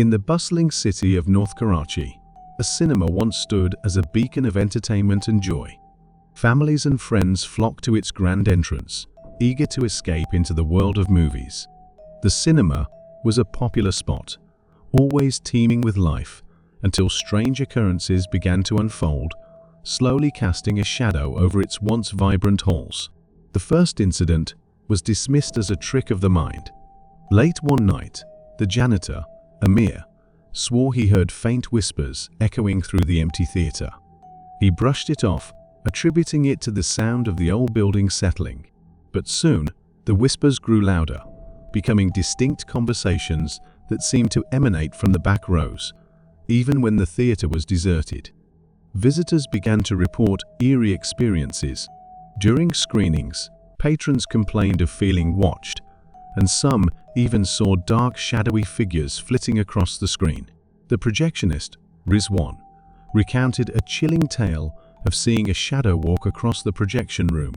In the bustling city of North Karachi, a cinema once stood as a beacon of entertainment and joy. Families and friends flocked to its grand entrance, eager to escape into the world of movies. The cinema was a popular spot, always teeming with life, until strange occurrences began to unfold, slowly casting a shadow over its once vibrant halls. The first incident was dismissed as a trick of the mind. Late one night, the janitor, Amir, swore he heard faint whispers echoing through the empty theater. He brushed it off, attributing it to the sound of the old building settling. But soon, the whispers grew louder, becoming distinct conversations that seemed to emanate from the back rows, even when the theater was deserted. Visitors began to report eerie experiences. During screenings, patrons complained of feeling watched, and some even saw dark, shadowy figures flitting across the screen. The projectionist, Rizwan, recounted a chilling tale of seeing a shadow walk across the projection room,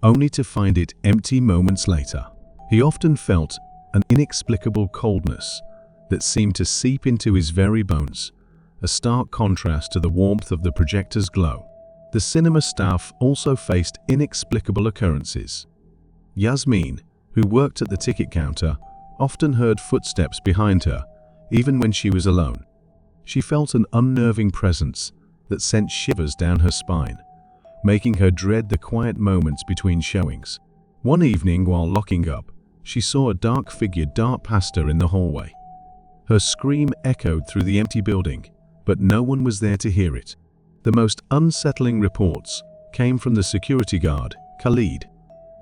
only to find it empty moments later. He often felt an inexplicable coldness that seemed to seep into his very bones, a stark contrast to the warmth of the projector's glow. The cinema staff also faced inexplicable occurrences. Yasmin, who worked at the ticket counter, often heard footsteps behind her, even when she was alone. She felt an unnerving presence that sent shivers down her spine, making her dread the quiet moments between showings. One evening, while locking up, she saw a dark figure dart past her in the hallway. Her scream echoed through the empty building, but no one was there to hear it. The most unsettling reports came from the security guard, Khalid.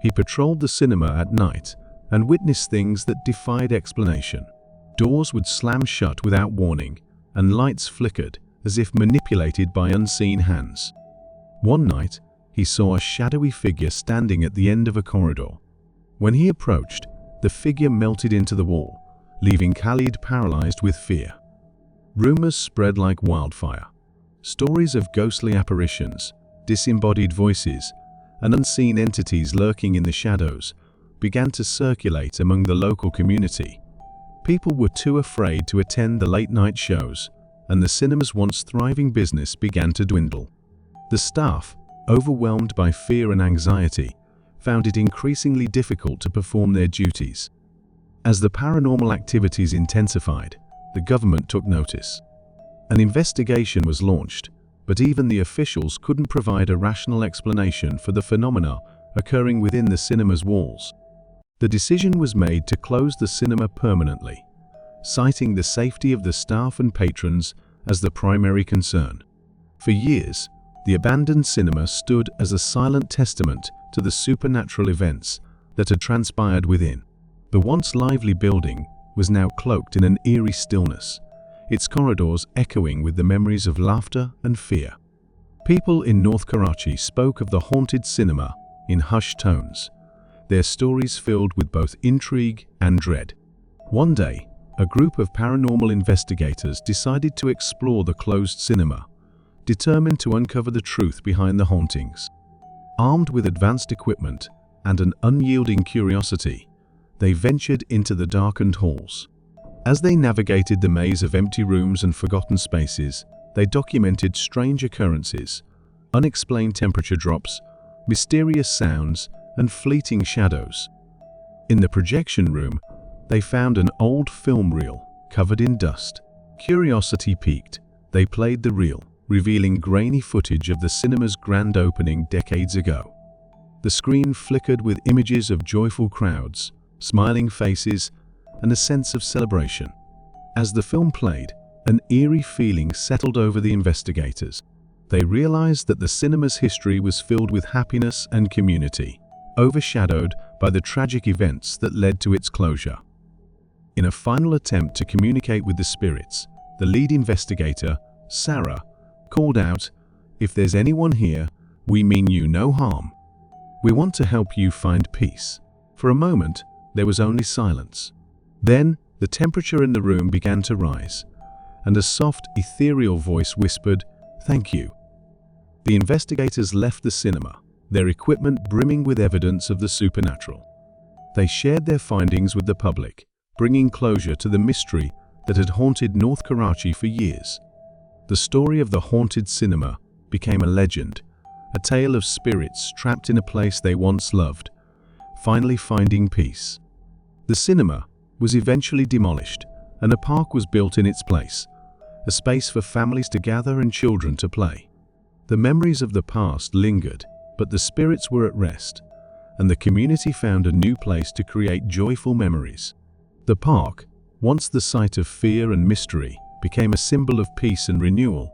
He patrolled the cinema at night and witnessed things that defied explanation. Doors would slam shut without warning, and lights flickered as if manipulated by unseen hands. One night, he saw a shadowy figure standing at the end of a corridor. When he approached, the figure melted into the wall, leaving Khalid paralyzed with fear. Rumors spread like wildfire. Stories of ghostly apparitions, disembodied voices, and unseen entities lurking in the shadows began to circulate among the local community. People were too afraid to attend the late-night shows, and the cinema's once thriving business began to dwindle. The staff, overwhelmed by fear and anxiety, found it increasingly difficult to perform their duties. As the paranormal activities intensified, the government took notice. An investigation was launched, but even the officials couldn't provide a rational explanation for the phenomena occurring within the cinema's walls. The decision was made to close the cinema permanently, citing the safety of the staff and patrons as the primary concern. For years, the abandoned cinema stood as a silent testament to the supernatural events that had transpired within. The once lively building was now cloaked in an eerie stillness, its corridors echoing with the memories of laughter and fear. People in North Karachi spoke of the haunted cinema in hushed tones, their stories filled with both intrigue and dread. One day, a group of paranormal investigators decided to explore the closed cinema, determined to uncover the truth behind the hauntings. Armed with advanced equipment and an unyielding curiosity, they ventured into the darkened halls. As they navigated the maze of empty rooms and forgotten spaces, they documented strange occurrences, unexplained temperature drops, mysterious sounds, and fleeting shadows. In the projection room, they found an old film reel covered in dust. Curiosity piqued, they played the reel, revealing grainy footage of the cinema's grand opening decades ago. The screen flickered with images of joyful crowds, smiling faces, and a sense of celebration. As the film played, an eerie feeling settled over the investigators. They realized that the cinema's history was filled with happiness and community, overshadowed by the tragic events that led to its closure. In a final attempt to communicate with the spirits, the lead investigator, Sarah, called out, "If there's anyone here, we mean you no harm. We want to help you find peace." For a moment, there was only silence. Then, the temperature in the room began to rise, and a soft, ethereal voice whispered, "Thank you." The investigators left the cinema, their equipment brimming with evidence of the supernatural. They shared their findings with the public, bringing closure to the mystery that had haunted North Karachi for years. The story of the haunted cinema became a legend, a tale of spirits trapped in a place they once loved, finally finding peace. The cinema was eventually demolished, and a park was built in its place, a space for families to gather and children to play. The memories of the past lingered, but the spirits were at rest, and the community found a new place to create joyful memories. The park, once the site of fear and mystery, became a symbol of peace and renewal,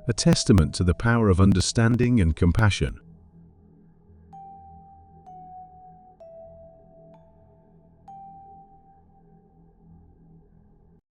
a testament to the power of understanding and compassion.